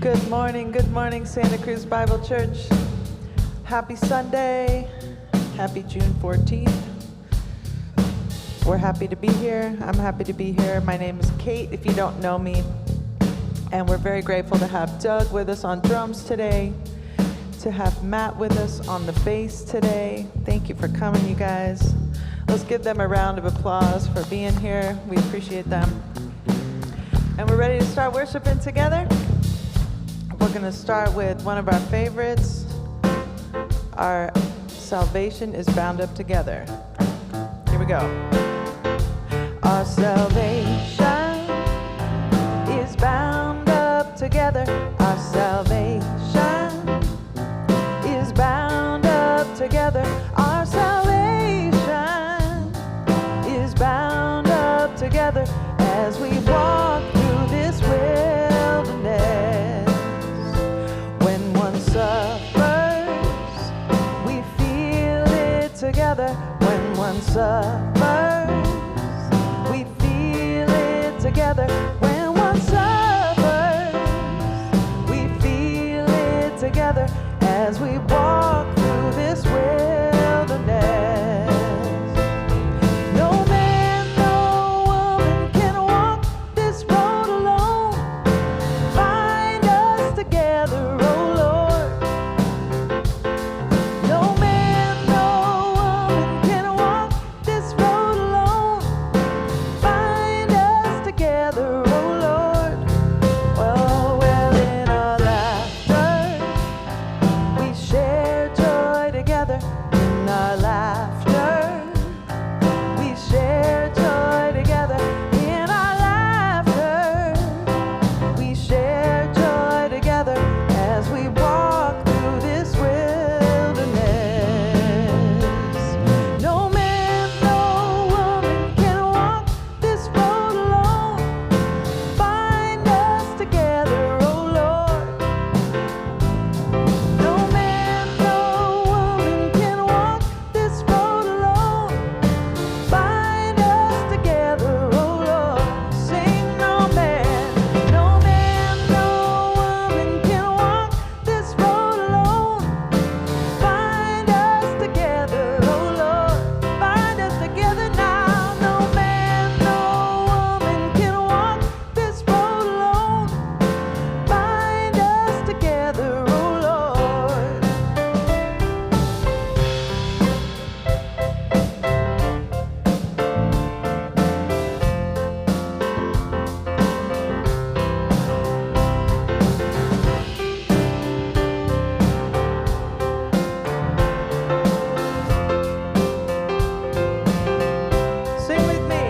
Good morning, Santa Cruz Bible Church. Happy Sunday. Happy June 14th. We're happy to be here. I'm happy to be here. My name is Kate, if you don't know me. And we're very grateful to have Doug with us on drums today, to have Matt with us on the bass today. Thank you for coming, you guys. Let's give them a round of applause for being here. We appreciate them. And we're ready to start worshiping together. We're going to start with one of our favorites. Our salvation is bound up together. Here we go. Our salvation is bound up together. Our salvation is bound up together. Our salvation is bound up together as we walk through this wilderness. When one suffers, we feel it together. When one suffers, we feel it together. When one suffers, we feel it together as we walk through this wilderness. No man, no woman can walk this road alone. Find us together, oh Lord. No man, no woman can walk this road alone. Find us together, oh Lord. Well, in our laughter, we share joy together. In our laughter, we share joy together. In our laughter, we share joy together as we walk through this wilderness. No man, no woman can walk this road alone. Find us together, oh Lord. No man, no woman can walk this road alone. Find us together, oh Lord. Sing, no man, no woman can walk this road alone. Find us together, oh Lord. Find us together now. No man, no woman can walk this road alone. Find us together, oh Lord. Sing with me.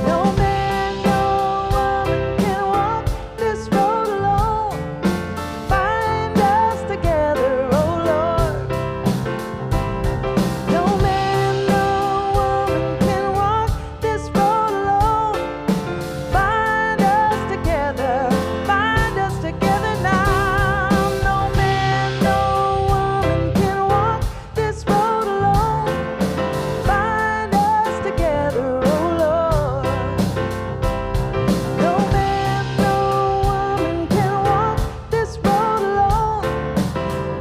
No man, no woman can walk this road alone. Find us together, oh Lord. No man, no woman can walk this road alone. Find us together now. No man, no woman can walk this road alone. Find us together, oh Lord. No man, no woman can walk this road alone.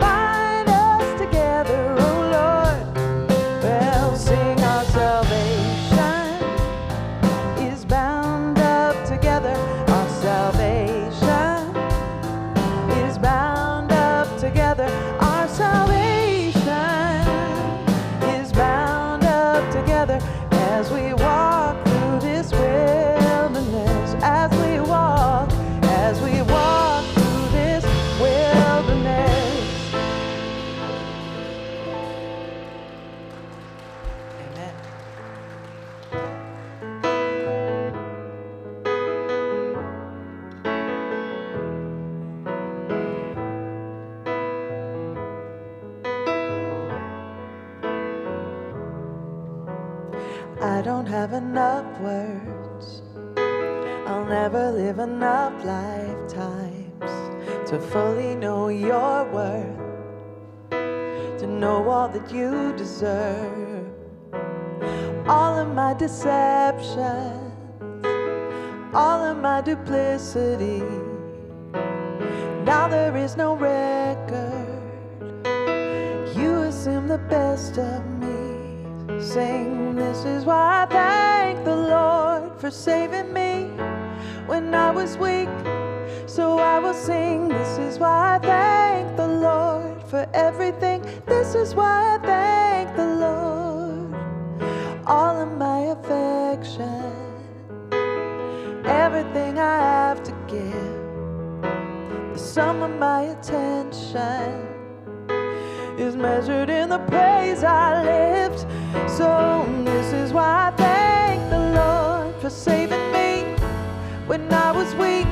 Find us together, oh Lord. Well, sing, our salvation is bound up together. Our salvation is bound up together. Our salvation is bound up together as we walk through this wilderness. As we walk through this wilderness. Amen. I don't have enough words. I'll never live enough lifetimes to fully know your worth, to know all that you deserve. All of my deceptions, all of my duplicity, is no record. You assume the best of me. Sing, this is why I thank the Lord for saving me when I was weak. So I will sing, this is why I thank the Lord for everything. This is why I thank the Lord. All of my affection, everything I have to give, the sum of my attention is measured in the praise I lift. So this is why I thank the Lord for saving me when I was weak.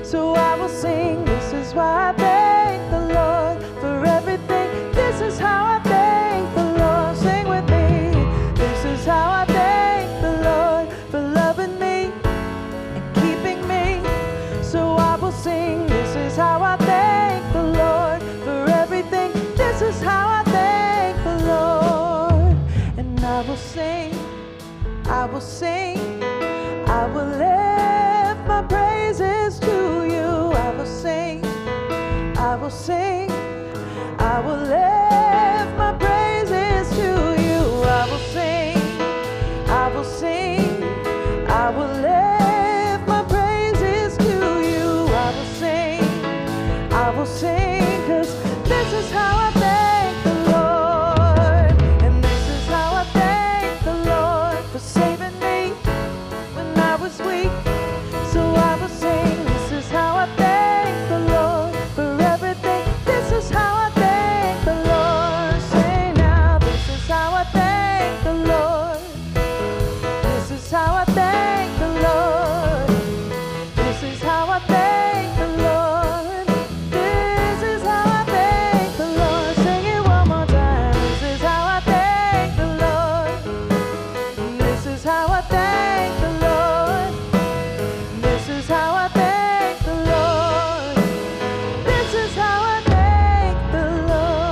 So I will sing, this is why I thank the Lord for everything. This is how I thank the Lord. Sing with me. This is how I thank the Lord for loving me and keeping me. So I will sing, this is how I thank the Lord for everything. This is how I thank the Lord. And I will sing, I will sing, I will lift my praises to you. I will sing, I will sing, I will lift my praises to you. I will sing, I will sing, I will lift my praises to you. I will sing, I will sing, 'cause this is how I thank the Lord. And this is how I thank the Lord for saving me when I was weak. So I will sing, this is how I thank the Lord for everything. This is how I thank the Lord. Say now, this is how I thank the Lord. This is how I thank the Lord. This is how I thank the Lord. This is how I thank the Lord. Sing it one more time. This is how I thank the Lord. This is how I thank the Lord. This is how I thank the Lord. This is how I thank the Lord.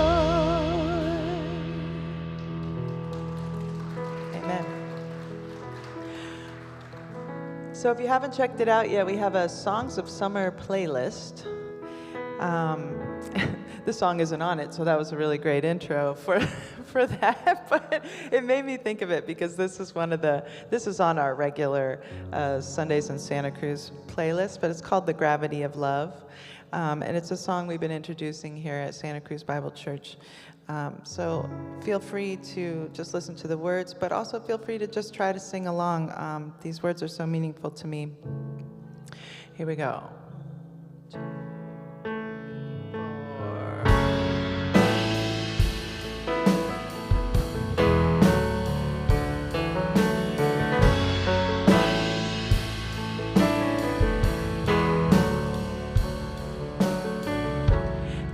Amen. So if you haven't checked it out yet, we have a Songs of Summer playlist. The song isn't on it, so that was a really great intro for that. But it made me think of it because this is on our regular Sundays in Santa Cruz playlist, but it's called The Gravity of Love. And it's a song we've been introducing here at Santa Cruz Bible Church. So feel free to just listen to the words, but also feel free to just try to sing along. These words are so meaningful to me. Here we go.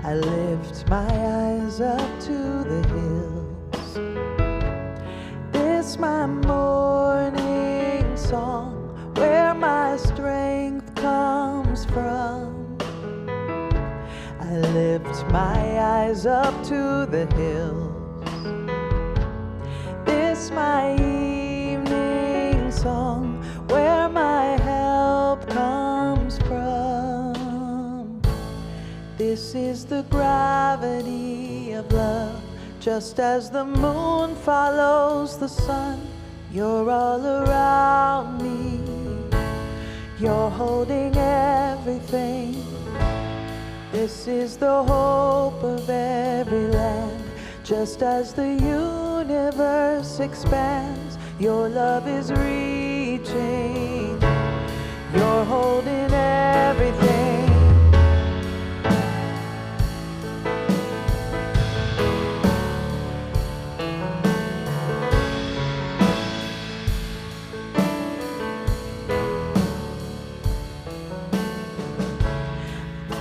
I lift my eyes up to the hills. This my morning song, where my strength comes from. I lift my eyes up to the hills. This my evening song, where my help comes from. This is the gravity of love. Just as the moon follows the sun, you're all around me. You're holding everything. This is the hope of every land. Just as the universe expands, your love is reaching. You're holding everything.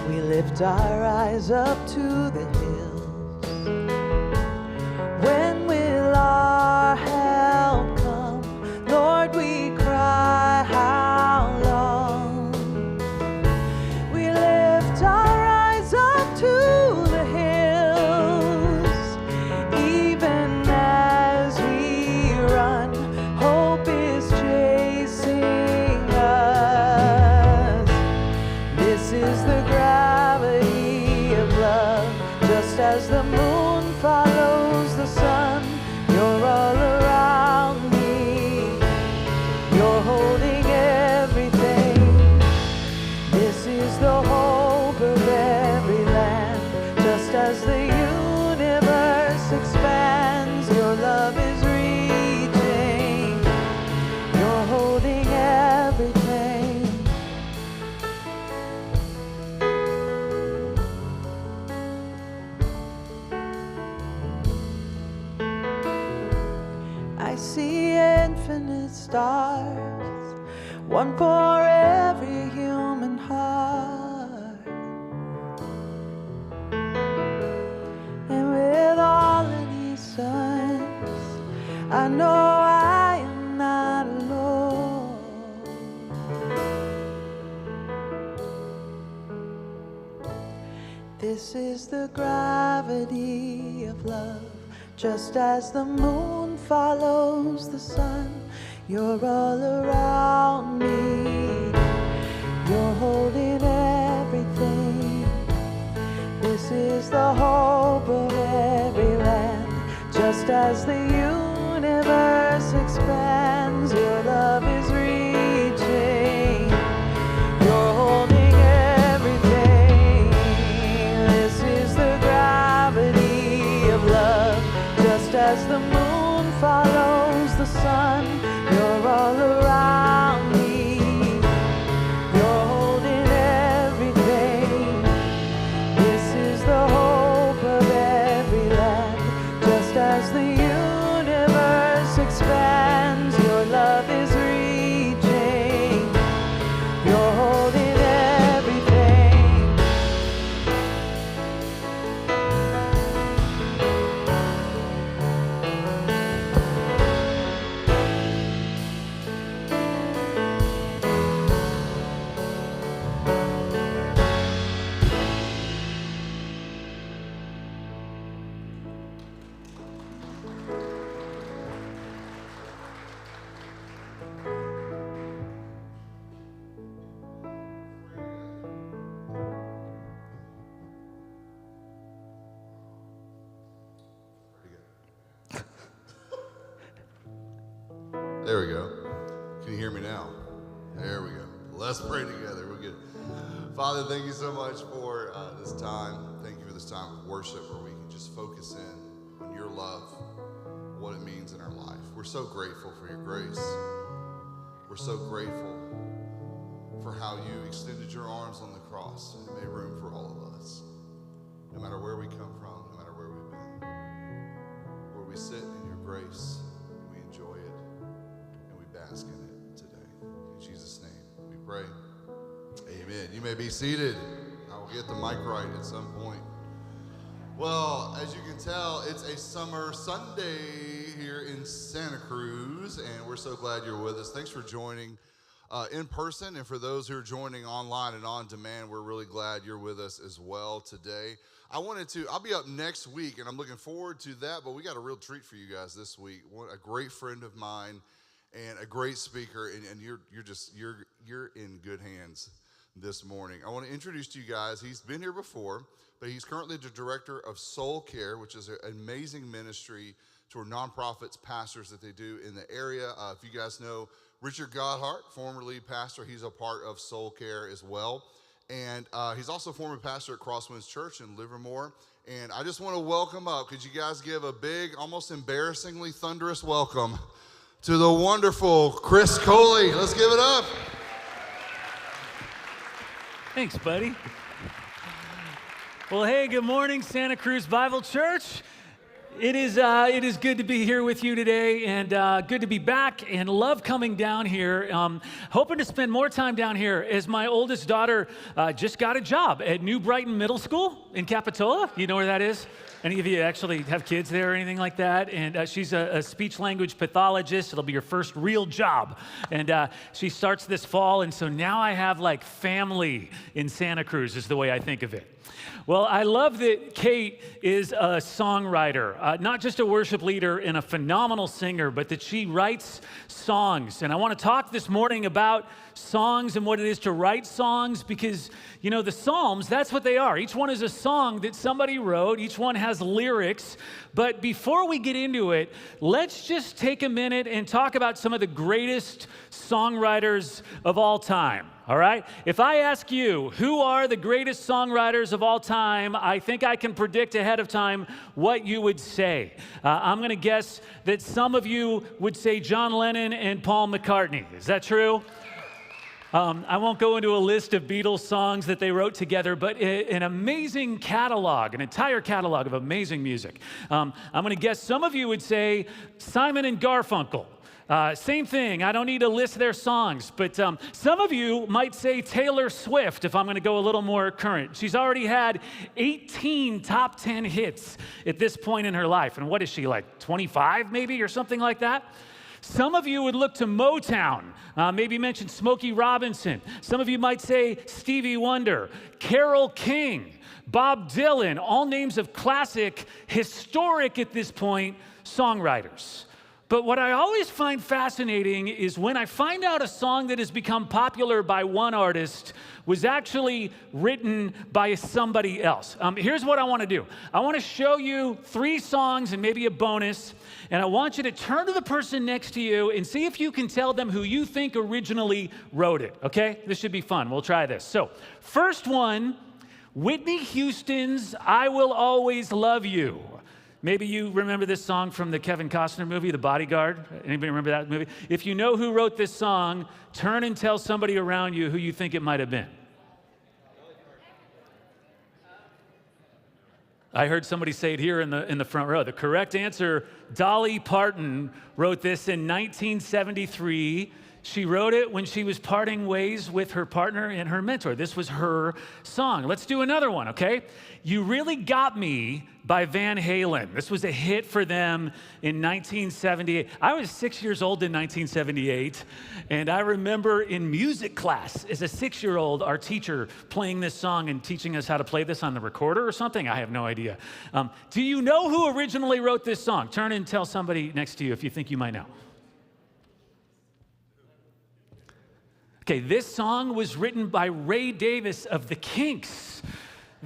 We lift our eyes up to the hills. When will our help come? Lord, we cry, how long? We lift our eyes up to the hills. Even as we run, hope is chasing us. This is the gravity as the moon follows the sun. You're all around me. You're holding everything. This is the hope of every land. Just as the universe expands, your love is reaching. You're holding everything. I see infinite stars, one for every human heart. And with all of these suns, I know I am not alone. This is the gravity of love. Just as the moon follows the sun, you're all around me. You're holding everything. This is the hope of every land. Just as the universe expands, your love is reaching. You're holding everything. This is the gravity of love. Just as the moon follows the sun, you're all around me. You're holding everything. This is the hope of every land. Just as the universe expands, your love is reaching. You're holding everything. There we go. Can you hear me now? There we go. Let's pray together. We're good. Father, thank you so much for this time. Thank you for this time of worship where we can just focus in on your love, what it means in our life. We're so grateful for your grace. We're so grateful for how you extended your arms on the cross and made room for all of us. No matter where we come from, no matter where we've been, where we sit in your grace, and we enjoy it, and we bask in it today. In Jesus' name we pray. Amen. You may be seated. I will get the mic right at some point. Well, as you can tell, it's a summer Sunday here in Santa Cruz, and we're so glad you're with us. Thanks for joining in person, and for those who are joining online and on demand, we're really glad you're with us as well today. I'll be up next week, and I'm looking forward to that, but we got a real treat for you guys this week. A great friend of mine and a great speaker, and you're in good hands this morning. I want to introduce to you guys, he's been here before, but he's currently the director of Soul Care, which is an amazing ministry to our nonprofits, pastors that they do in the area. If you guys know Richard Godhart, former lead pastor, he's a part of Soul Care as well. And he's also former pastor at Crosswinds Church in Livermore. And I just want to welcome up. Could you guys give a big, almost embarrassingly thunderous welcome to the wonderful Chris Coley. Let's give it up. Thanks, buddy. Well, hey, good morning, Santa Cruz Bible Church. It is good to be here with you today, and good to be back, and love coming down here. Hoping to spend more time down here as my oldest daughter just got a job at New Brighton Middle School in Capitola. You know where that is? Any of you actually have kids there or anything like that? And she's a speech-language pathologist. It'll be her first real job. And she starts this fall, and so now I have like family in Santa Cruz is the way I think of it. Well, I love that Kate is a songwriter. not just a worship leader and a phenomenal singer, but that she writes songs. And I want to talk this morning about songs and what it is to write songs because, you know, the Psalms, that's what they are. Each one is a song that somebody wrote. Each one has lyrics. But before we get into it, let's just take a minute and talk about some of the greatest songwriters of all time. All right? If I ask you, who are the greatest songwriters of all time, I think I can predict ahead of time what you would say. I'm going to guess that some of you would say John Lennon and Paul McCartney. Is that true? I won't go into a list of Beatles songs that they wrote together, but an amazing catalog, an entire catalog of amazing music. I'm going to guess some of you would say Simon and Garfunkel. Same thing. I don't need to list their songs, but some of you might say Taylor Swift, if I'm going to go a little more current. She's already had 18 top 10 hits at this point in her life. And what is she, like 25 maybe or something like that? Some of you would look to Motown, maybe mention Smokey Robinson. Some of you might say Stevie Wonder, Carole King, Bob Dylan, all names of classic, historic at this point, songwriters. But what I always find fascinating is when I find out a song that has become popular by one artist was actually written by somebody else. Here's what I want to do. I want to show you 3 songs and maybe a bonus, and I want you to turn to the person next to you and see if you can tell them who you think originally wrote it, okay? This should be fun. We'll try this. So, first one, Whitney Houston's I Will Always Love You. Maybe you remember this song from the Kevin Costner movie, The Bodyguard. Anybody remember that movie? If you know who wrote this song, turn and tell somebody around you who you think it might have been. I heard somebody say it here in the front row. The correct answer, Dolly Parton wrote this in 1973. She wrote it when she was parting ways with her partner and her mentor. This was her song. Let's do another one, okay? You Really Got Me by Van Halen. This was a hit for them in 1978. I was 6 years old in 1978, and I remember in music class as a 6-year-old, our teacher playing this song and teaching us how to play this on the recorder or something. I have no idea. Do you know who originally wrote this song? Turn and tell somebody next to you if you think you might know. Okay, this song was written by Ray Davis of the Kinks.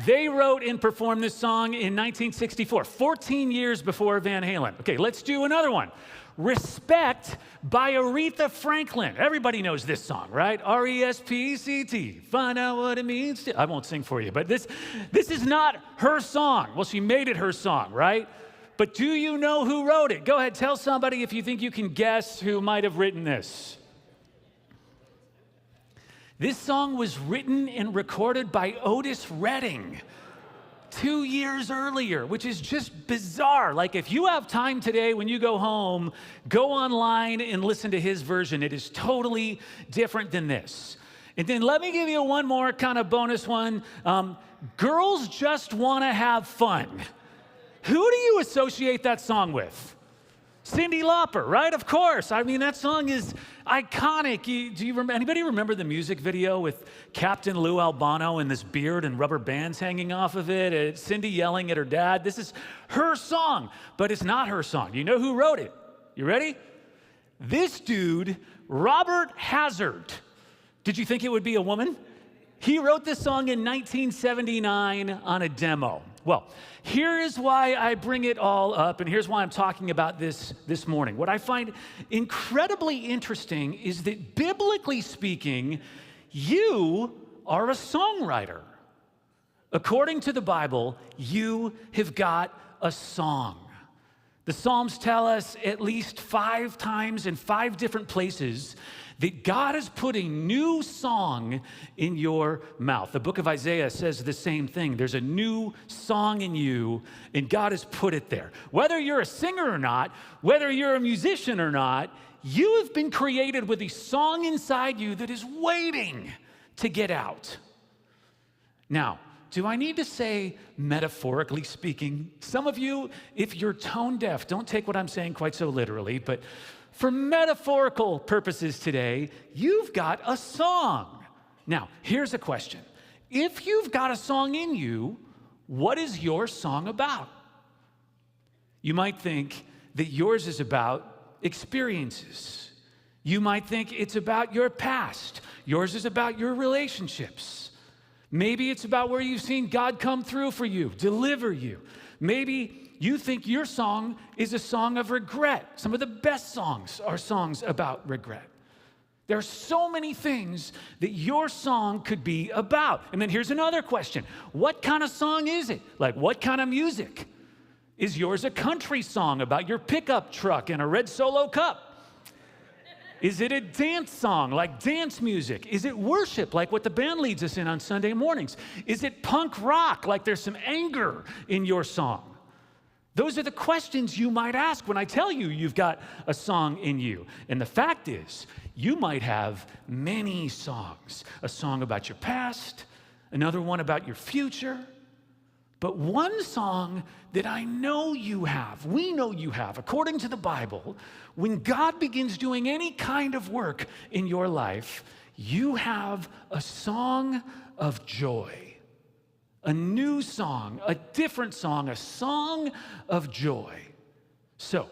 They wrote and performed this song in 1964, 14 years before Van Halen. Okay, let's do another one. Respect by Aretha Franklin. Everybody knows this song, right? R-E-S-P-E-C-T. Find out what it means to... I won't sing for you, but this is not her song. Well, she made it her song, right? But do you know who wrote it? Go ahead, tell somebody if you think you can guess who might have written this. This song was written and recorded by Otis Redding 2 years earlier, which is just bizarre. Like, if you have time today when you go home, go online and listen to his version. It is totally different than this. And then let me give you one more kind of bonus one. Girls Just Want to Have Fun. Who do you associate that song with? Cyndi Lauper, right? Of course. I mean, that song is iconic. Anybody remember the music video with Captain Lou Albano and this beard and rubber bands hanging off of it? Cyndi yelling at her dad. This is her song, but it's not her song. You know who wrote it? You ready? This dude, Robert Hazard. Did you think it would be a woman? He wrote this song in 1979 on a demo. Well, here is why I bring it all up, and here's why I'm talking about this morning. What I find incredibly interesting is that, biblically speaking, you are a songwriter. According to the Bible, you have got a song. The Psalms tell us at least 5 times in 5 different places that God is putting new song in your mouth. The book of Isaiah says the same thing. There's a new song in you, and God has put it there. Whether you're a singer or not, whether you're a musician or not, you have been created with a song inside you that is waiting to get out. Now, do I need to say, metaphorically speaking? Some of you, if you're tone deaf, don't take what I'm saying quite so literally, but for metaphorical purposes today, you've got a song. Now, here's a question. If you've got a song in you, what is your song about? You might think that yours is about experiences. You might think it's about your past. Yours is about your relationships. Maybe it's about where you've seen God come through for you, deliver you. Maybe you think your song is a song of regret. Some of the best songs are songs about regret. There are so many things that your song could be about. And then here's another question. What kind of song is it? Like, what kind of music? Is yours a country song about your pickup truck and a red Solo cup? Is it a dance song, like dance music? Is it worship, like what the band leads us in on Sunday mornings? Is it punk rock, like there's some anger in your song? Those are the questions you might ask when I tell you you've got a song in you. And the fact is, you might have many songs. A song about your past, another one about your future. But one song that I know you have, we know you have, according to the Bible, when God begins doing any kind of work in your life, you have a song of joy. A new song, a different song, a song of joy. So,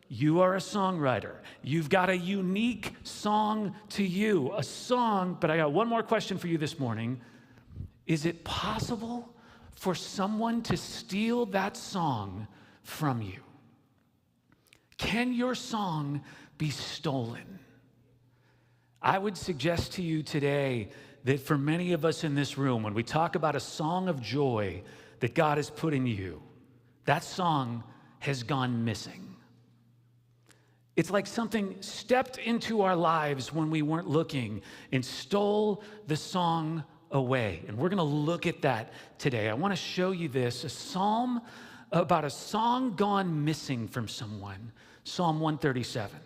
you are a songwriter. You've got a unique song to you, a song, but I got one more question for you this morning. Is it possible for someone to steal that song from you? Can your song be stolen? I would suggest to you today that for many of us in this room, when we talk about a song of joy that God has put in you, that song has gone missing. It's like something stepped into our lives when we weren't looking and stole the song away. And we're going to look at that today. I want to show you this, a psalm about a song gone missing from someone, Psalm 137.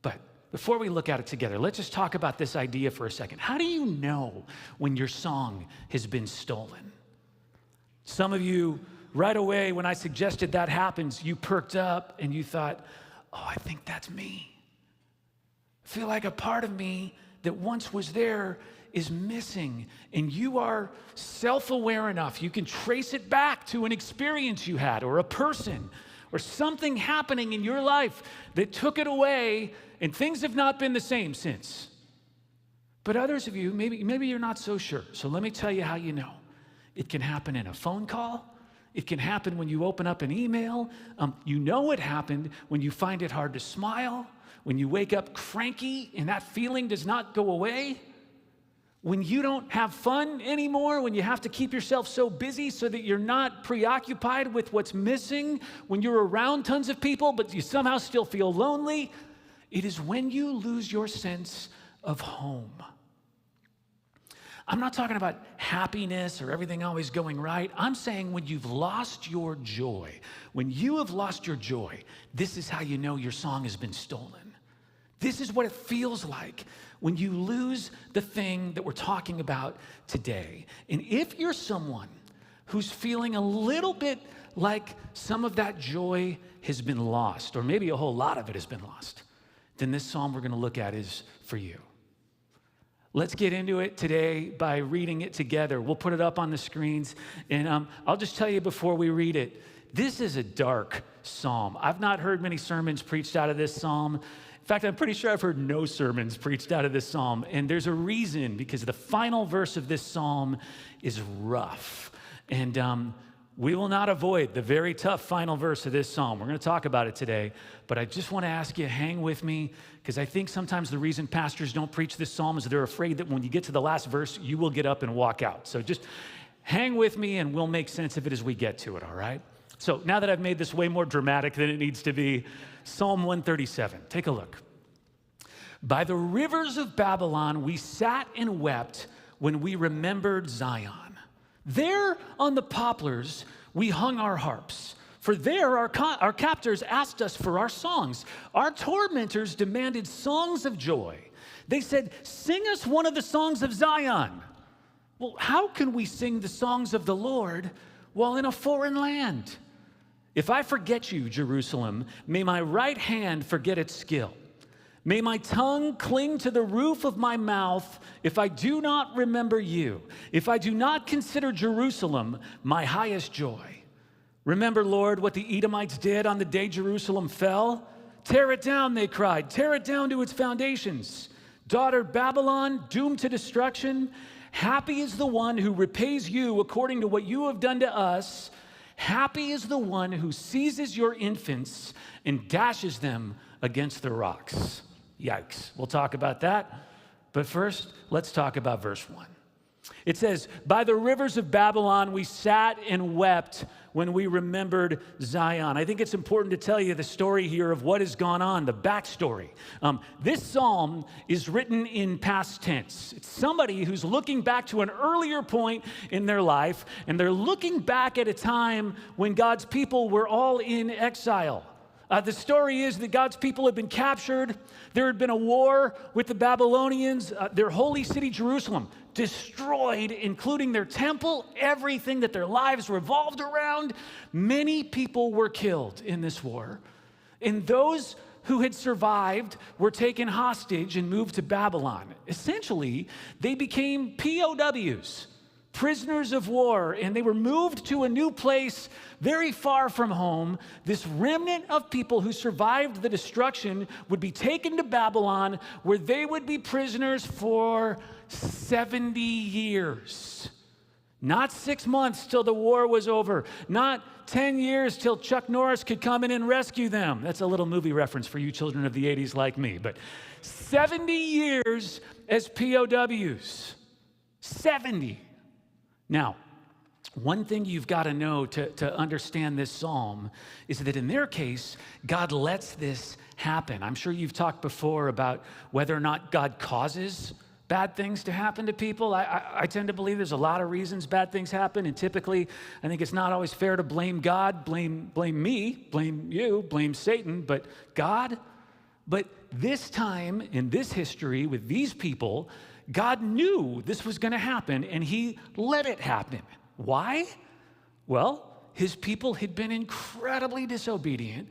But before we look at it together, let's just talk about this idea for a second. How do you know when your song has been stolen? Some of you, right away, when I suggested that happens, you perked up and you thought, oh, I think that's me. I feel like a part of me that once was there is missing, and you are self-aware enough, you can trace it back to an experience you had or a person or something happening in your life that took it away, and things have not been the same since. But others of you, maybe you're not so sure. So let me tell you how you know. It can happen in a phone call. It can happen when you open up an email. You know it happened when you find it hard to smile, when you wake up cranky and that feeling does not go away, when you don't have fun anymore, when you have to keep yourself so busy so that you're not preoccupied with what's missing, when you're around tons of people but you somehow still feel lonely. It is when you lose your sense of home. I'm not talking about happiness or everything always going right. I'm saying when you've lost your joy. When you have lost your joy, this is how you know your song has been stolen. This is what it feels like when you lose the thing that we're talking about today. And if you're someone who's feeling a little bit like some of that joy has been lost, or maybe a whole lot of it has been lost, then this psalm we're going to look at is for you. Let's get into it today by reading it together. We'll put it up on the screens. And I'll just tell you before we read it, this is a dark psalm. I've not heard many sermons preached out of this psalm. In fact, I'm pretty sure I've heard no sermons preached out of this psalm. And there's a reason, because the final verse of this psalm is rough. And we will not avoid the very tough final verse of this psalm. We're going to talk about it today, but I just want to ask you, hang with me, because I think sometimes the reason pastors don't preach this psalm is they're afraid that when you get to the last verse, you will get up and walk out. So just hang with me and we'll make sense of it as we get to it, all right? So now that I've made this way more dramatic than it needs to be, Psalm 137, take a look. By the rivers of Babylon, we sat and wept when we remembered Zion. There on the poplars, we hung our harps. For there our captors asked us for our songs. Our tormentors demanded songs of joy. They said, sing us one of the songs of Zion. Well, how can we sing the songs of the Lord while in a foreign land? If I forget you, Jerusalem, may my right hand forget its skill. May my tongue cling to the roof of my mouth if I do not remember you, if I do not consider Jerusalem my highest joy. Remember, Lord, what the Edomites did on the day Jerusalem fell? Tear it down, they cried. Tear it down to its foundations. Daughter Babylon, doomed to destruction. Happy is the one who repays you according to what you have done to us. Happy is the one who seizes your infants and dashes them against the rocks. Yikes. We'll talk about that. But first, let's talk about verse 1. It says, by the rivers of Babylon we sat and wept when we remembered Zion. I think it's important to tell you the story here of what has gone on, the backstory. This psalm is written in past tense. It's somebody who's looking back to an earlier point in their life, and they're looking back at a time when God's people were all in exile. The story is that God's people had been captured. There had been a war with the Babylonians. Their holy city, Jerusalem, destroyed, including their temple, everything that their lives revolved around. Many people were killed in this war. And those who had survived were taken hostage and moved to Babylon. Essentially, they became POWs, prisoners of war, and they were moved to a new place very far from home. This remnant of people who survived the destruction would be taken to Babylon, where they would be prisoners for 70 years. Not 6 months till the war was over. Not 10 years till Chuck Norris could come in and rescue them. That's a little movie reference for you children of the 80s like me. But 70 years as POWs. 70. Now, one thing you've got to know to understand this psalm is that in their case, God lets this happen. I'm sure you've talked before about whether or not God causes bad things to happen to people. I tend to believe there's a lot of reasons bad things happen, and typically I think it's not always fair to blame God, blame me, blame you, blame Satan, but God. But this time in this history with these people, God knew this was going to happen, and he let it happen. Why? Well, his people had been incredibly disobedient.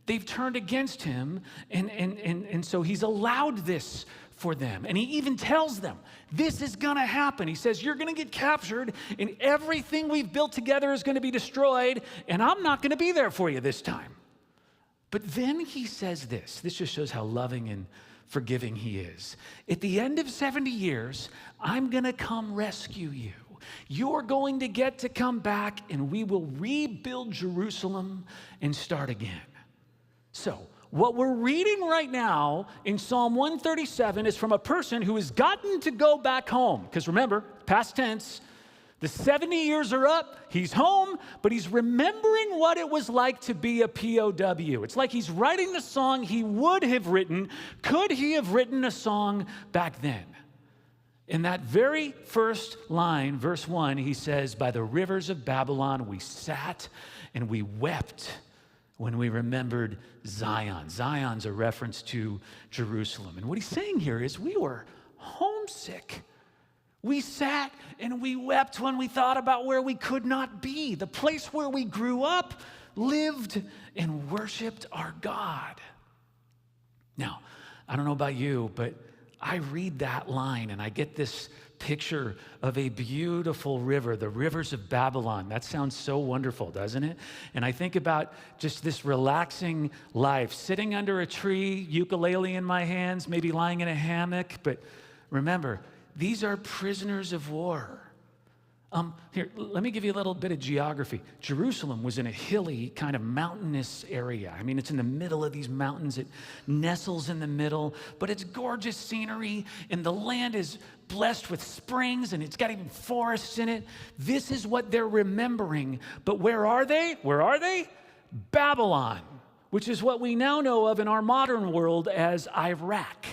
They've turned against him, and so he's allowed this for them. And he even tells them, this is going to happen. He says, you're going to get captured, and everything we've built together is going to be destroyed, and I'm not going to be there for you this time. But then he says this. This just shows how loving and forgiving he is. At the end of 70 years, I'm going to come rescue you. You're going to get to come back, and we will rebuild Jerusalem and start again. So, what we're reading right now in Psalm 137 is from a person who has gotten to go back home. Because remember, past tense, the 70 years are up, he's home, but he's remembering what it was like to be a POW. It's like he's writing the song he would have written. Could he have written a song back then? In that very first line, verse 1, he says, by the rivers of Babylon we sat and we wept when we remembered Zion. Zion's a reference to Jerusalem. And what he's saying here is we were homesick. We sat and we wept when we thought about where we could not be, the place where we grew up, lived, and worshiped our God. Now, I don't know about you, but I read that line and I get this picture of a beautiful river, the rivers of Babylon. That sounds so wonderful, doesn't it? And I think about just this relaxing life, sitting under a tree, ukulele in my hands, maybe lying in a hammock. But remember, these are prisoners of war. Here, let me give you a little bit of geography. Jerusalem was in a hilly, kind of mountainous area. I mean, it's in the middle of these mountains. It nestles in the middle, but it's gorgeous scenery, and the land is blessed with springs, and it's got even forests in it. This is what they're remembering. But where are they? Where are they? Babylon, which is what we now know of in our modern world as Iraq.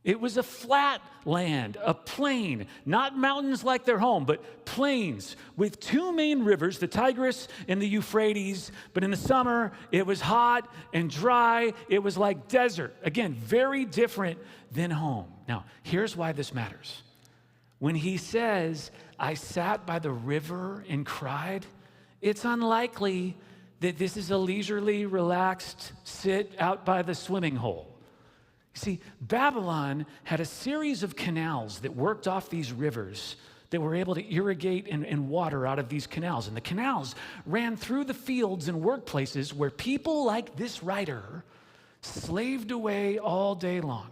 It was a flat land, a plain, not mountains like their home, but plains with two main rivers, the Tigris and the Euphrates. But in the summer, it was hot and dry. It was like desert. Again, very different than home. Now, here's why this matters. When he says, I sat by the river and cried, it's unlikely that this is a leisurely, relaxed sit out by the swimming hole. See, Babylon had a series of canals that worked off these rivers that were able to irrigate and water out of these canals. And the canals ran through the fields and workplaces where people like this writer slaved away all day long.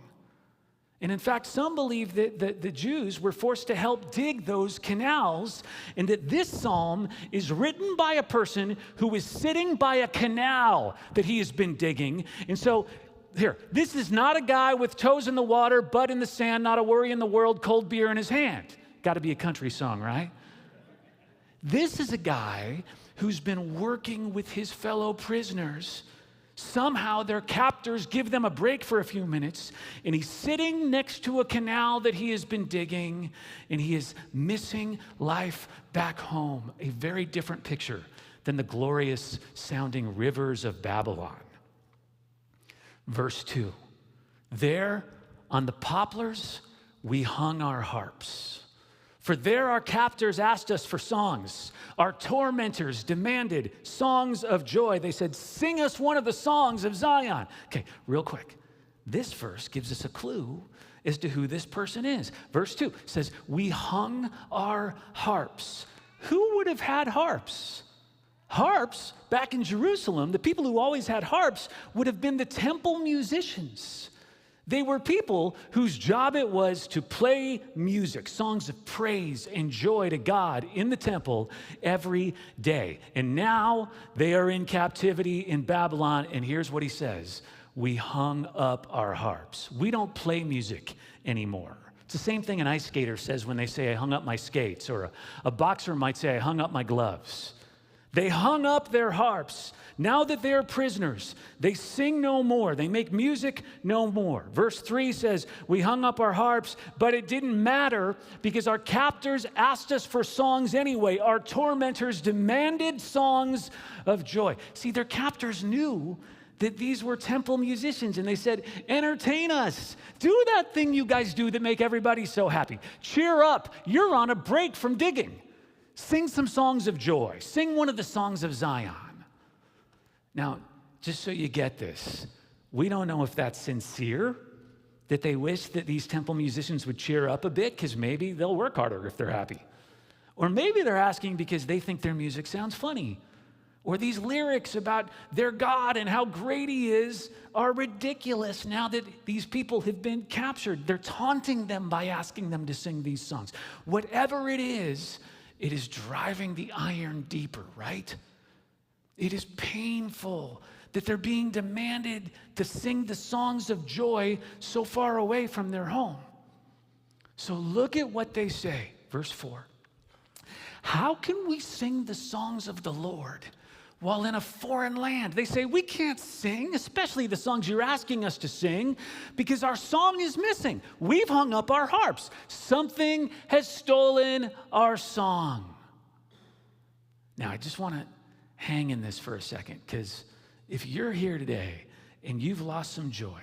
And in fact, some believe that the Jews were forced to help dig those canals, and that this psalm is written by a person who is sitting by a canal that he has been digging. And so, here, this is not a guy with toes in the water, butt in the sand, not a worry in the world, cold beer in his hand. Got to be a country song, right? This is a guy who's been working with his fellow prisoners. Somehow their captors give them a break for a few minutes, and he's sitting next to a canal that he has been digging, and he is missing life back home. A very different picture than the glorious sounding rivers of Babylon. Verse 2, there on the poplars we hung our harps. For there our captors asked us for songs. Our tormentors demanded songs of joy. They said, sing us one of the songs of Zion. Okay, real quick. This verse gives us a clue as to who this person is. Verse 2 says, we hung our harps. Who would have had harps? Harps, back in Jerusalem, the people who always had harps would have been the temple musicians. They were people whose job it was to play music, songs of praise and joy to God in the temple every day. And now they are in captivity in Babylon, and here's what he says. We hung up our harps. We don't play music anymore. It's the same thing an ice skater says when they say, I hung up my skates, or a boxer might say, I hung up my gloves. They hung up their harps. Now that they're prisoners, they sing no more. They make music no more. Verse 3 says, we hung up our harps, but it didn't matter because our captors asked us for songs anyway. Our tormentors demanded songs of joy. See, their captors knew that these were temple musicians, and they said, entertain us. Do that thing you guys do that make everybody so happy. Cheer up. You're on a break from digging. Sing some songs of joy. Sing one of the songs of Zion. Now, just so you get this, we don't know if that's sincere, that they wish that these temple musicians would cheer up a bit, because maybe they'll work harder if they're happy. Or maybe they're asking because they think their music sounds funny. Or these lyrics about their God and how great he is are ridiculous now that these people have been captured. They're taunting them by asking them to sing these songs. Whatever it is driving the iron deeper, right? It is painful that they're being demanded to sing the songs of joy so far away from their home. So look at what they say, verse 4. How can we sing the songs of the Lord while in a foreign land? They say, we can't sing, especially the songs you're asking us to sing, because our song is missing. We've hung up our harps. Something has stolen our song. Now, I just want to hang in this for a second, because if you're here today and you've lost some joy,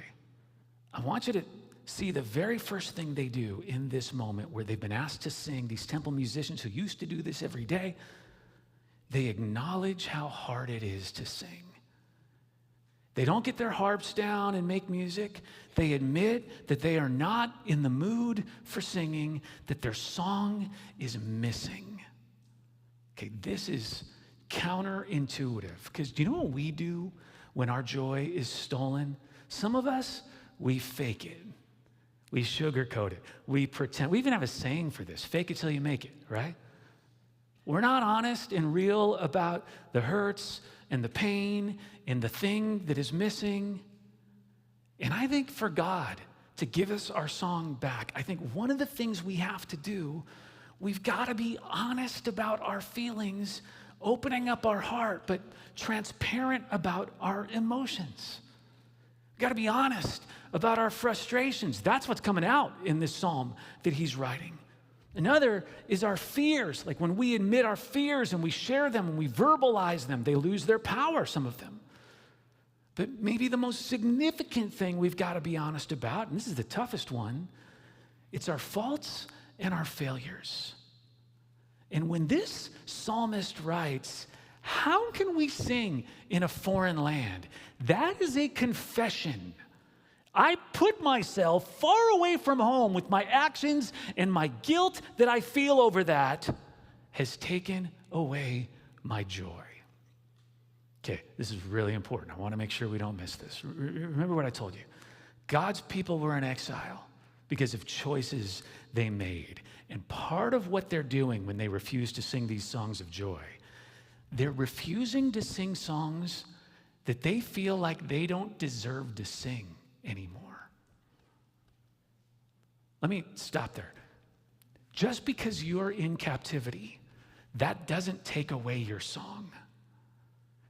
I want you to see the very first thing they do in this moment where they've been asked to sing, these temple musicians who used to do this every day, they acknowledge how hard it is to sing. They don't get their harps down and make music. They admit that they are not in the mood for singing, that their song is missing. Okay, this is counterintuitive, because do you know what we do when our joy is stolen? Some of us, we fake it. We sugarcoat it. We pretend. We even have a saying for this, fake it till you make it, right? We're not honest and real about the hurts and the pain and the thing that is missing. And I think for God to give us our song back, I think one of the things we have to do, we've got to be honest about our feelings, opening up our heart, but transparent about our emotions. We've got to be honest about our frustrations. That's what's coming out in this psalm that he's writing. Another is our fears. Like when we admit our fears and we share them and we verbalize them, they lose their power, some of them. But maybe the most significant thing we've got to be honest about, and this is the toughest one, it's our faults and our failures. And when this psalmist writes, how can we sing in a foreign land? That is a confession I put myself far away from home with my actions, and my guilt that I feel over that has taken away my joy. Okay, this is really important. I want to make sure we don't miss this. Remember what I told you. God's people were in exile because of choices they made. And part of what they're doing when they refuse to sing these songs of joy, they're refusing to sing songs that they feel like they don't deserve to sing anymore. Let me stop there. Just because you're in captivity, that doesn't take away your song.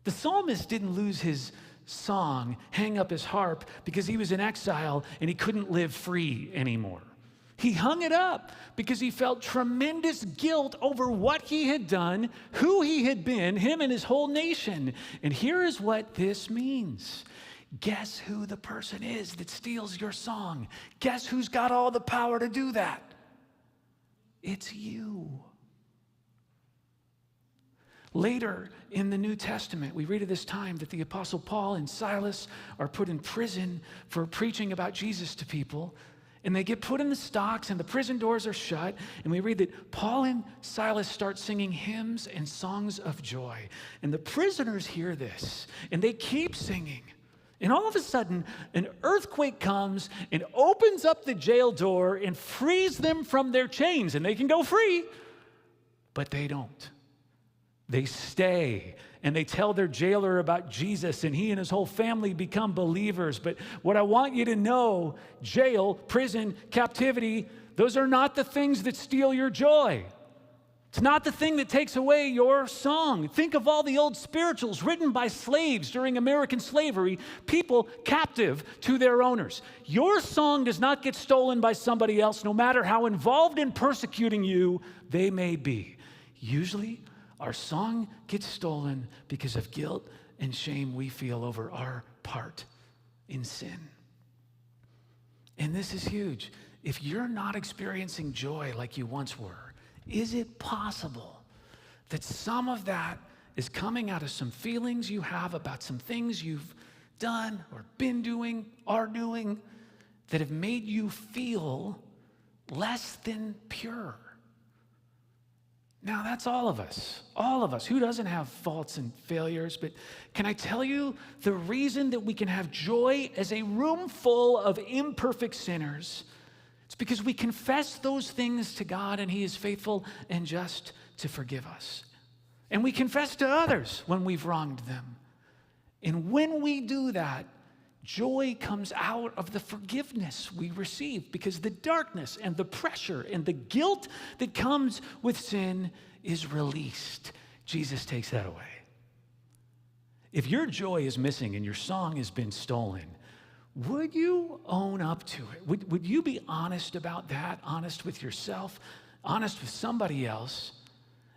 The psalmist didn't lose his song, hang up his harp, because he was in exile and he couldn't live free anymore. He hung it up because he felt tremendous guilt over what he had done, who he had been, him and his whole nation. And here is what this means. Guess who the person is that steals your song? Guess who's got all the power to do that? It's you. Later in the New Testament, we read of this time that the Apostle Paul and Silas are put in prison for preaching about Jesus to people. And they get put in the stocks and the prison doors are shut. And we read that Paul and Silas start singing hymns and songs of joy. And the prisoners hear this and they keep singing. And all of a sudden, an earthquake comes and opens up the jail door and frees them from their chains. And they can go free, but they don't. They stay and they tell their jailer about Jesus, and he and his whole family become believers. But what I want you to know, jail, prison, captivity, those are not the things that steal your joy. It's not the thing that takes away your song. Think of all the old spirituals written by slaves during American slavery, people captive to their owners. Your song does not get stolen by somebody else, no matter how involved in persecuting you they may be. Usually, our song gets stolen because of guilt and shame we feel over our part in sin. And this is huge. If you're not experiencing joy like you once were, is it possible that some of that is coming out of some feelings you have about some things you've done or been doing, are doing, that have made you feel less than pure? Now, that's all of us. All of us. Who doesn't have faults and failures? But can I tell you the reason that we can have joy as a room full of imperfect sinners? It's because we confess those things to God, and He is faithful and just to forgive us. And we confess to others when we've wronged them. And when we do that, joy comes out of the forgiveness we receive, because the darkness and the pressure and the guilt that comes with sin is released. Jesus takes that away. If your joy is missing and your song has been stolen, would you own up to it? Would you be honest about that? Honest with yourself? Honest with somebody else?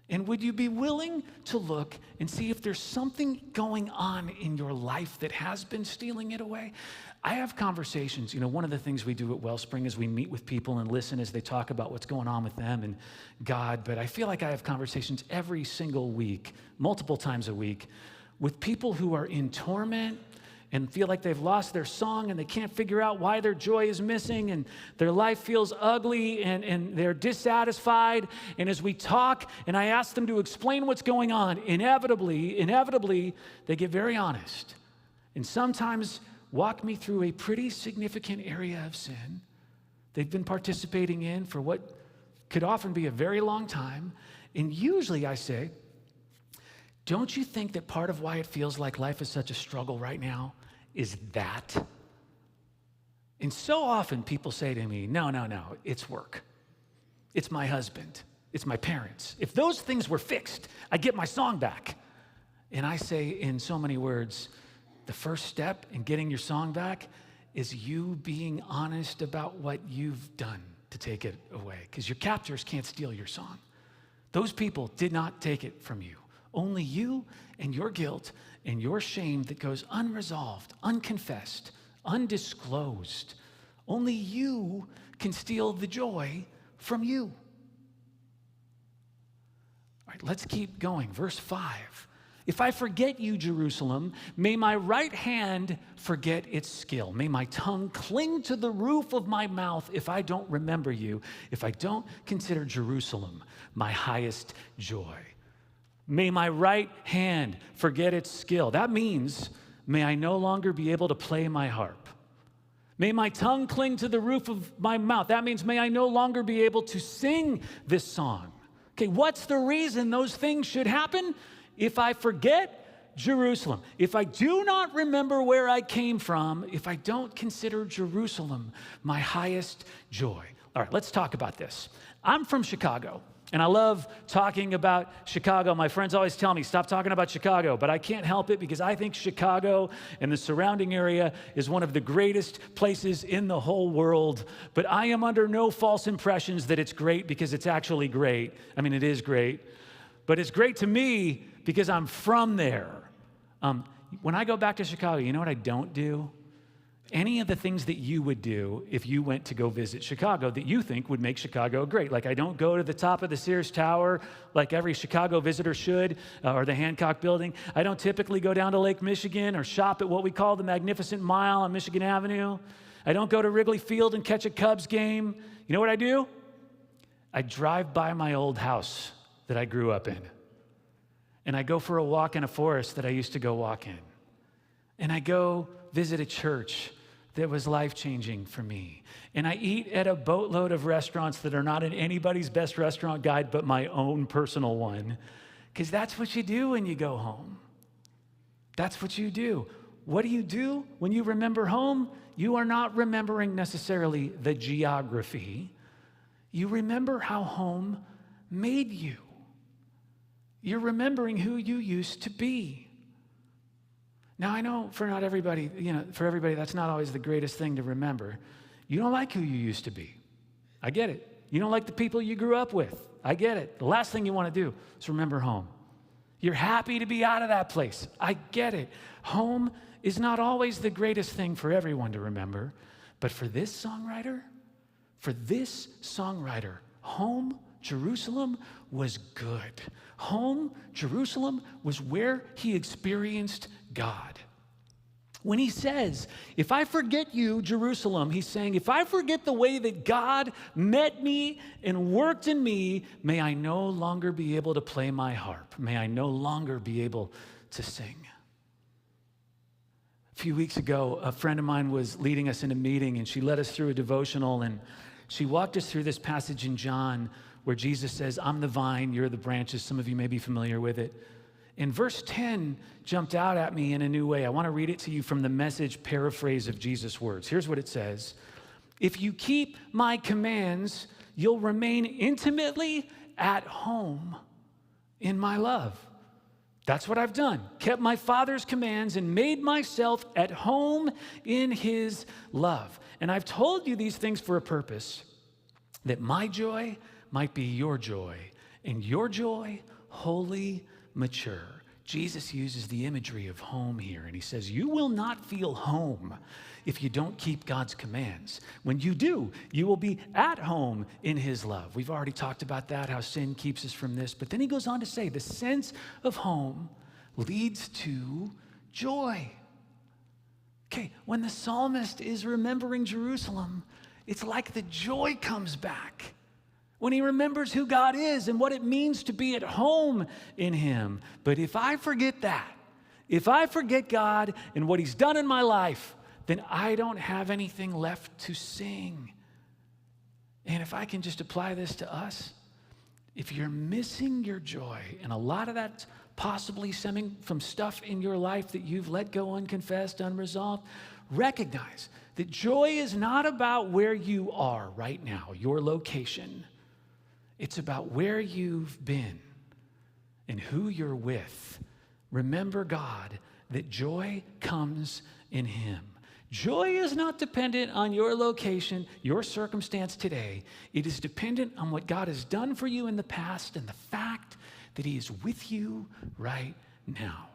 And would you be willing to look and see if there's something going on in your life that has been stealing it away? I have conversations. You know, one of the things we do at Wellspring is we meet with people and listen as they talk about what's going on with them and God. But I feel like I have conversations every single week, multiple times a week, with people who are in torment and feel like they've lost their song and they can't figure out why their joy is missing and their life feels ugly and they're dissatisfied. And as we talk and I ask them to explain what's going on, inevitably, they get very honest. And sometimes walk me through a pretty significant area of sin they've been participating in for what could often be a very long time. And usually I say, don't you think that part of why it feels like life is such a struggle right now is that? And so often people say to me, no, it's work. It's my husband. It's my parents. If those things were fixed, I'd get my song back. And I say in so many words, the first step in getting your song back is you being honest about what you've done to take it away. Because your captors can't steal your song. Those people did not take it from you. Only you and your guilt and your shame that goes unresolved, unconfessed, undisclosed. Only you can steal the joy from you. All right, let's keep going. Verse 5. If I forget you, Jerusalem, may my right hand forget its skill. May my tongue cling to the roof of my mouth if I don't remember you, if I don't consider Jerusalem my highest joy. May my right hand forget its skill. That means, may I no longer be able to play my harp. May my tongue cling to the roof of my mouth. That means, may I no longer be able to sing this song. Okay, what's the reason those things should happen? If I forget Jerusalem, if I do not remember where I came from, if I don't consider Jerusalem my highest joy. All right, let's talk about this. I'm from Chicago, and I love talking about Chicago. My friends always tell me, stop talking about Chicago, but I can't help it because I think Chicago and the surrounding area is one of the greatest places in the whole world. But I am under no false impressions that it's great because it's actually great. I mean, it is great, but it's great to me because I'm from there. When I go back to Chicago, you know what I don't do? Any of the things that you would do if you went to go visit Chicago that you think would make Chicago great. Like I don't go to the top of the Sears Tower like every Chicago visitor should, or the Hancock Building. I don't typically go down to Lake Michigan or shop at what we call the Magnificent Mile on Michigan Avenue. I don't go to Wrigley Field and catch a Cubs game. You know what I do? I drive by my old house that I grew up in. And I go for a walk in a forest that I used to go walk in. And I go visit a church that was life-changing for me. And I eat at a boatload of restaurants that are not in anybody's best restaurant guide but my own personal one. Because that's what you do when you go home. That's what you do. What do you do when you remember home? You are not remembering necessarily the geography. You remember how home made you. You're remembering who you used to be. Now, I know for not everybody, for everybody, that's not always the greatest thing to remember. You don't like who you used to be. I get it. You don't like the people you grew up with. I get it. The last thing you want to do is remember home. You're happy to be out of that place. I get it. Home is not always the greatest thing for everyone to remember, but for this songwriter, home, Jerusalem, was good. Home, Jerusalem, was where he experienced God. When he says, if I forget you, Jerusalem, he's saying, if I forget the way that God met me and worked in me, may I no longer be able to play my harp. May I no longer be able to sing. A few weeks ago, a friend of mine was leading us in a meeting, and she led us through a devotional, and she walked us through this passage in John where Jesus says, I'm the vine, you're the branches. Some of you may be familiar with it. And verse 10 jumped out at me in a new way. I want to read it to you from the Message paraphrase of Jesus' words. Here's what it says. If you keep my commands, you'll remain intimately at home in my love. That's what I've done. Kept my Father's commands and made myself at home in his love. And I've told you these things for a purpose, that my joy might be your joy, and your joy wholly mature. Jesus uses the imagery of home here, and he says, you will not feel home if you don't keep God's commands. When you do, you will be at home in his love. We've already talked about that, how sin keeps us from this, but then he goes on to say, the sense of home leads to joy. Okay, when the psalmist is remembering Jerusalem, it's like the joy comes back. When he remembers who God is and what it means to be at home in him. But if I forget that, if I forget God and what he's done in my life, then I don't have anything left to sing. And if I can just apply this to us, if you're missing your joy, and a lot of that's possibly stemming from stuff in your life that you've let go unconfessed, unresolved, recognize that joy is not about where you are right now, your location. It's about where you've been and who you're with. Remember, God, that joy comes in him. Joy is not dependent on your location, your circumstance today. It is dependent on what God has done for you in the past and the fact that he is with you right now.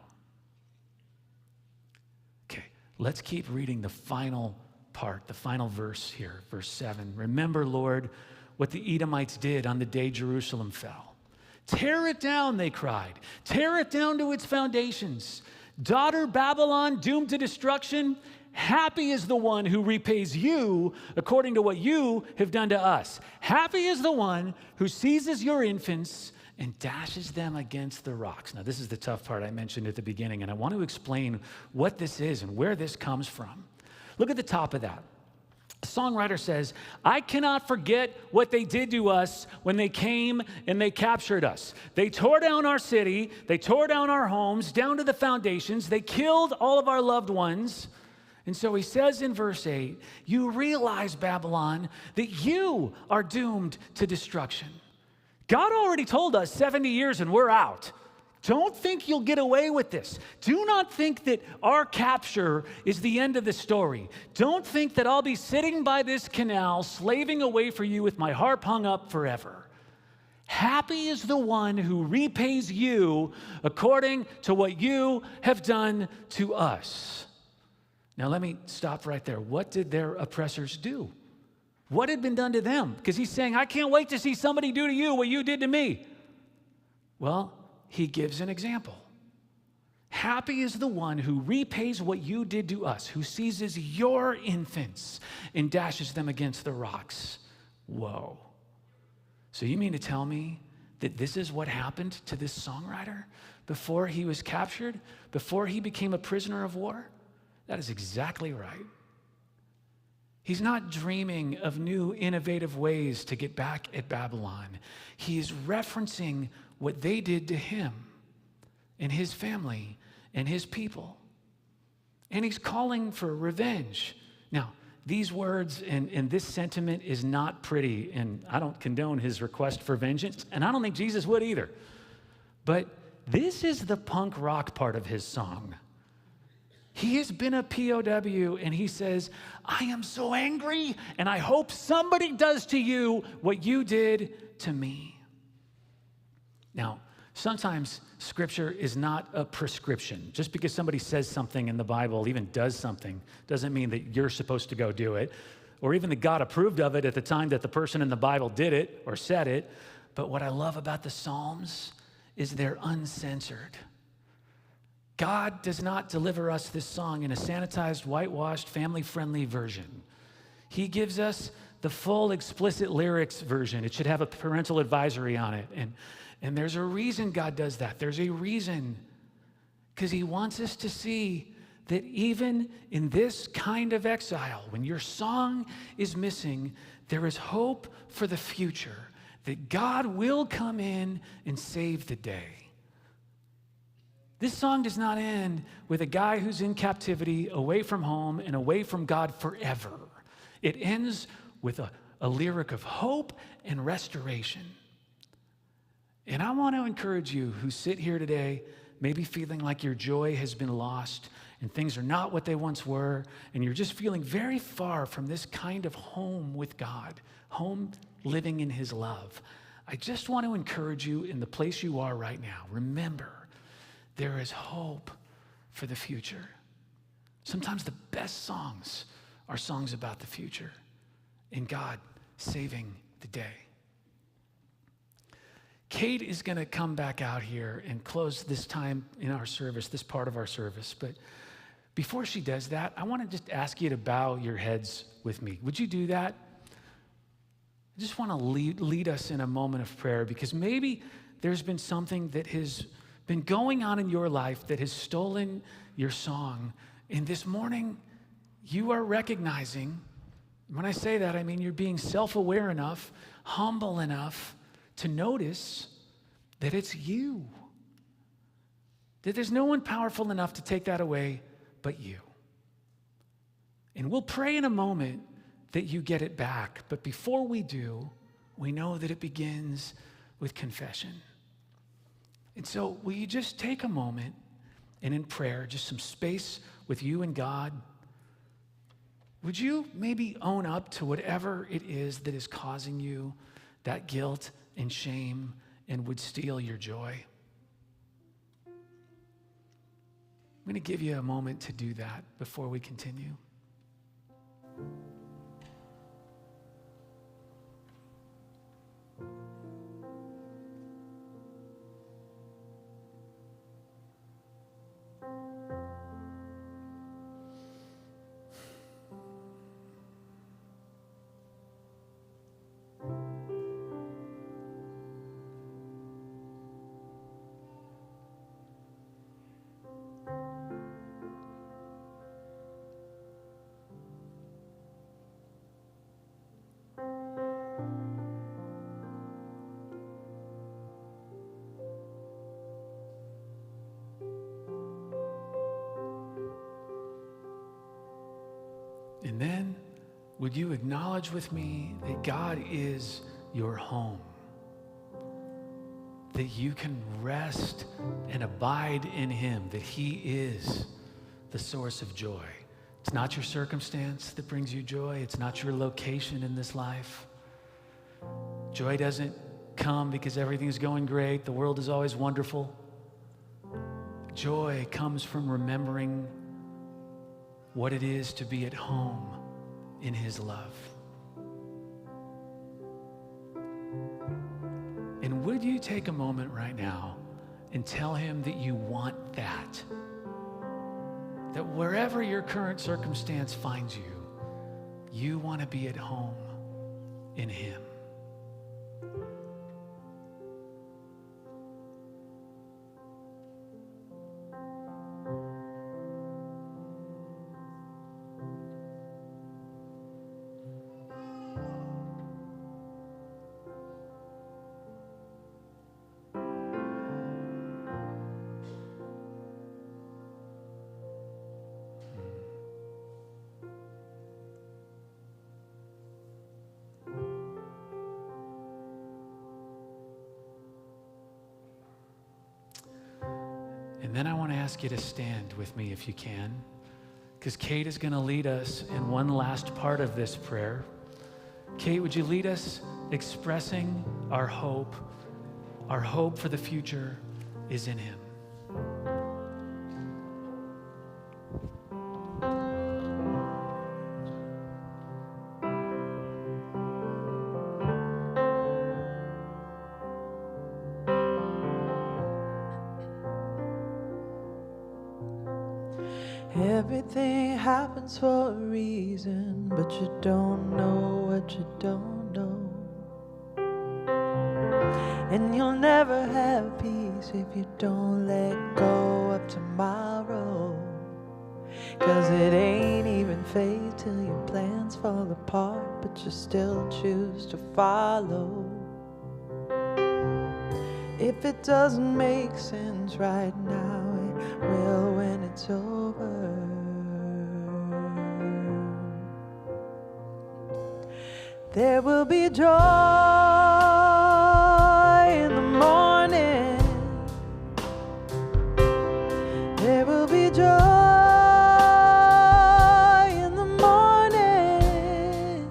Okay, let's keep reading the final part, the final verse here, verse 7. Remember, Lord, what the Edomites did on the day Jerusalem fell. Tear it down, they cried. Tear it down to its foundations. Daughter Babylon, doomed to destruction, happy is the one who repays you according to what you have done to us. Happy is the one who seizes your infants and dashes them against the rocks. Now, this is the tough part I mentioned at the beginning, and I want to explain what this is and where this comes from. Look at the top of that. The songwriter says, I cannot forget what they did to us when they came and they captured us. They tore down our city. They tore down our homes, down to the foundations. They killed all of our loved ones. And so he says in verse 8, you realize, Babylon, that you are doomed to destruction. God already told us 70 years and we're out. Don't think you'll get away with this. Do not think that our capture is the end of the story. Don't think that I'll be sitting by this canal slaving away for you with my harp hung up forever. Happy is the one who repays you according to what you have done to us. Now let me stop right there. What did their oppressors do? What had been done to them? Because he's saying, I can't wait to see somebody do to you what you did to me. Well, he gives an example. Happy is the one who repays what you did to us, who seizes your infants and dashes them against the rocks. Whoa. So you mean to tell me that this is what happened to this songwriter before he was captured, before he became a prisoner of war? That is exactly right. He's not dreaming of new innovative ways to get back at Babylon. He is referencing what they did to him and his family and his people. And he's calling for revenge. Now, these words and this sentiment is not pretty, and I don't condone his request for vengeance, and I don't think Jesus would either. But this is the punk rock part of his song. He has been a POW, and he says, I am so angry, and I hope somebody does to you what you did to me. Now, sometimes Scripture is not a prescription. Just because somebody says something in the Bible, even does something, doesn't mean that you're supposed to go do it, or even that God approved of it at the time that the person in the Bible did it or said it. But what I love about the Psalms is they're uncensored. God does not deliver us this song in a sanitized, whitewashed, family-friendly version. He gives us the full, explicit lyrics version. It should have a parental advisory on it. And there's a reason God does that. There's a reason, because he wants us to see that even in this kind of exile, when your song is missing, there is hope for the future, that God will come in and save the day. This song does not end with a guy who's in captivity, away from home, and away from God forever. It ends with a lyric of hope and restoration. And I want to encourage you who sit here today, maybe feeling like your joy has been lost and things are not what they once were, and you're just feeling very far from this kind of home with God, home living in his love. I just want to encourage you in the place you are right now. Remember, there is hope for the future. Sometimes the best songs are songs about the future and God saving the day. Kate is going to come back out here and close this time in our service, this part of our service. But before she does that, I want to just ask you to bow your heads with me. Would you do that? I just want to lead us in a moment of prayer, because maybe there's been something that has been going on in your life that has stolen your song. And this morning, you are recognizing, when I say that, I mean you're being self-aware enough, humble enough to notice that it's you. That there's no one powerful enough to take that away but you. And we'll pray in a moment that you get it back. But before we do, we know that it begins with confession. And so will you just take a moment and in prayer, just some space with you and God, would you maybe own up to whatever it is that is causing you that guilt and shame and would steal your joy? I'm going to give you a moment to do that before we continue. would you acknowledge with me that God is your home? That you can rest and abide in him, that he is the source of joy. It's not your circumstance that brings you joy. It's not your location in this life. Joy doesn't come because everything's going great. The world is always wonderful. Joy comes from remembering what it is to be at home in his love. And would you take a moment right now and tell him that you want that? That wherever your current circumstance finds you, you want to be at home in him. And then I want to ask you to stand with me if you can, because Kate is going to lead us in one last part of this prayer. Kate, would you lead us expressing our hope? Our hope for the future is in him. Everything happens for a reason, but you don't know what you don't know. And you'll never have peace if you don't let go of tomorrow. 'Cause it ain't even fate till your plans fall apart, but you still choose to follow. If it doesn't make sense right now, it will when it's over. There will be joy in the morning. There will be joy in the morning.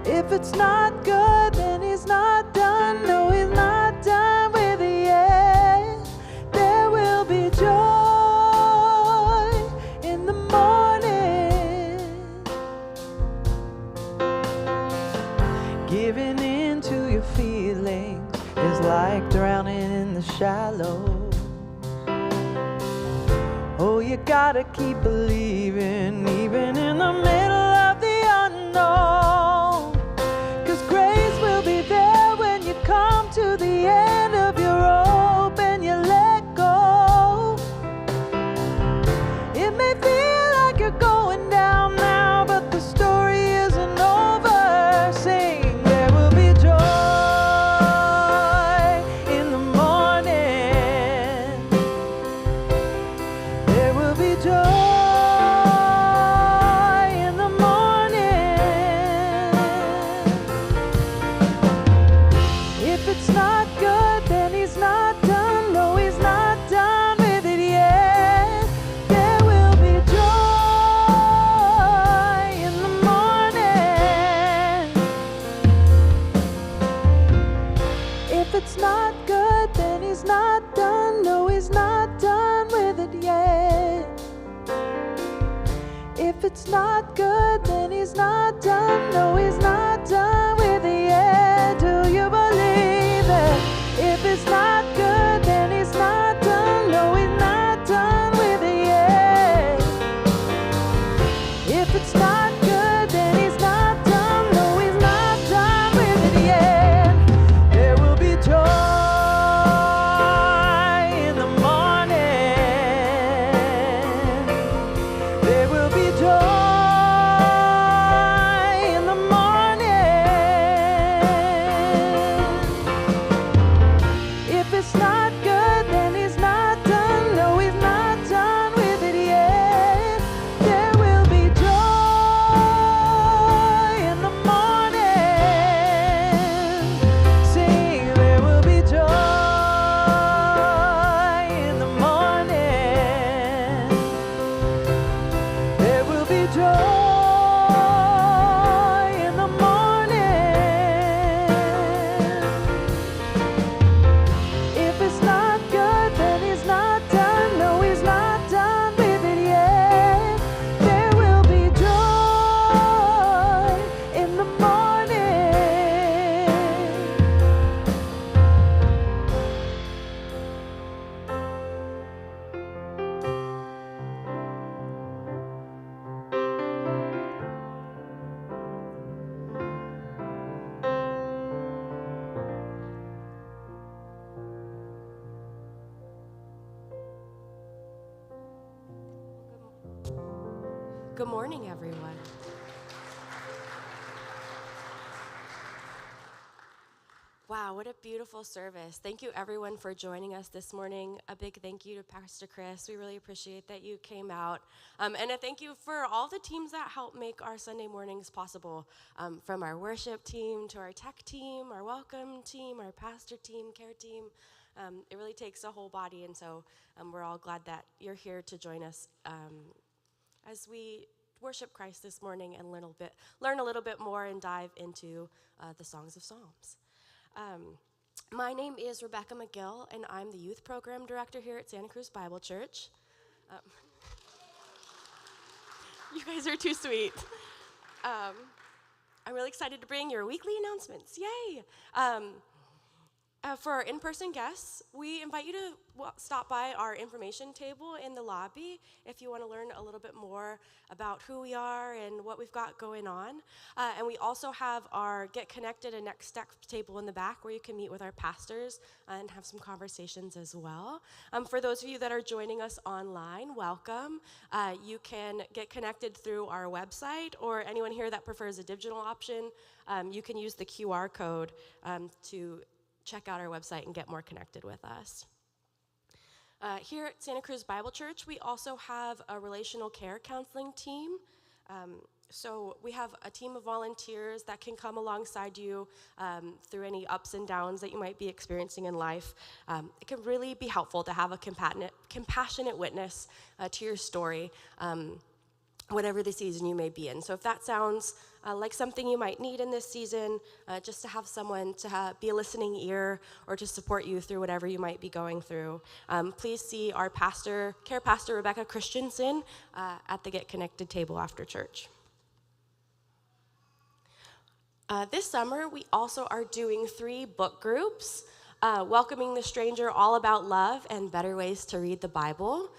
If it's not good, then he's not done. No, he's not done with it yet. There will be joy in the morning. Giving in to your feelings is like drowning in the shallow. Oh, you gotta keep believing, even in the middle of the unknown. 'Cause grace will be there when you come to the end of your rope and you let go. It may feel like you're going down now, but the story isn't over. Sing, there will be joy in the morning. There will be joy in the morning. If it's not good, then he's not done. No, he's not done with it yet. There will be joy in the morning. If it's not good, then he's not done. No, he's not done with it yet. If it's not good, then he's not done. No, he's not done with it yet. Do you believe it? If it's not good, then he's not done. No, he's not done with it yet. If it's not good, then he's not done. No, he's not done with it yet. There will be joy in the morning. There will be joy in the morning. Good morning, everyone. Wow, what a beautiful service. Thank you, everyone, for joining us this morning. A big thank you to Pastor Chris. We really appreciate that you came out. And a thank you for all the teams that help make our Sunday mornings possible, from our worship team to our tech team, our welcome team, our pastor team, care team. It really takes a whole body, and so we're all glad that you're here to join us as we worship Christ this morning and learn a little bit more and dive into the Songs of Psalms. My name is Rebecca McGill, and I'm the youth program director here at Santa Cruz Bible Church. You guys are too sweet. I'm really excited to bring your weekly announcements. Yay! For our in-person guests, we invite you to stop by our information table in the lobby if you want to learn a little bit more about who we are and what we've got going on. And we also have our Get Connected and Next Step table in the back where you can meet with our pastors and have some conversations as well. For those of you that are joining us online, welcome. You can get connected through our website, or anyone here that prefers a digital option, you can use the QR code to check out our website and get more connected with us. Here at Santa Cruz Bible Church, we also have a relational care counseling team. So we have a team of volunteers that can come alongside you through any ups and downs that you might be experiencing in life. It can really be helpful to have a compassionate witness to your story, whatever the season you may be in. So if that sounds like something you might need in this season, just to have someone to be a listening ear or to support you through whatever you might be going through, please see our care pastor, Rebecca Christensen, at the Get Connected table after church. This summer, we also are doing 3 book groups, Welcoming the Stranger, All About Love, and Better Ways to Read the Bible.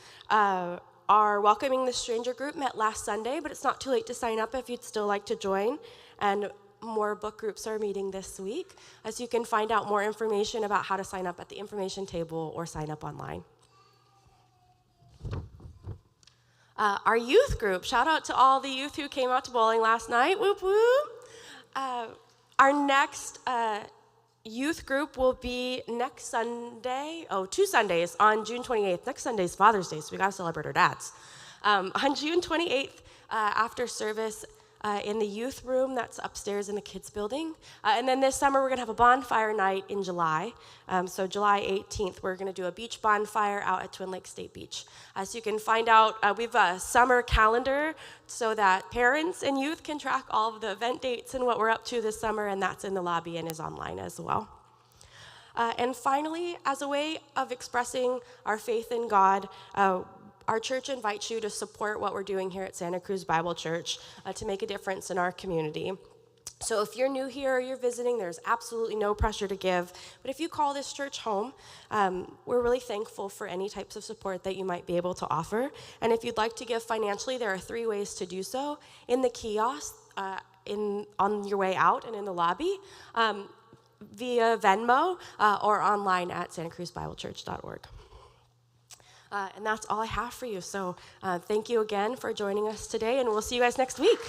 Our Welcoming the Stranger group met last Sunday, but it's not too late to sign up if you'd still like to join. And more book groups are meeting this week, as you can find out more information about how to sign up at the information table or sign up online. Our youth group, shout out to all the youth who came out to bowling last night. Whoop, whoop. Our next youth group will be next Sunday, 2 Sundays on June 28th. Next Sunday is Father's Day, so we gotta celebrate our dads. On June 28th, after service in the youth room that's upstairs in the kids building. And then this summer, we're gonna have a bonfire night in July. So July 18th, we're gonna do a beach bonfire out at Twin Lakes State Beach. So you can find out, we have a summer calendar so that parents and youth can track all of the event dates and what we're up to this summer, and that's in the lobby and is online as well. And finally, as a way of expressing our faith in God, our church invites you to support what we're doing here at Santa Cruz Bible Church to make a difference in our community. So if you're new here or you're visiting, there's absolutely no pressure to give. But if you call this church home, we're really thankful for any types of support that you might be able to offer. And if you'd like to give financially, there are 3 ways to do so: in the kiosk, on your way out and in the lobby, via Venmo, or online at santacruzbiblechurch.org. And that's all I have for you. So thank you again for joining us today, and we'll see you guys next week.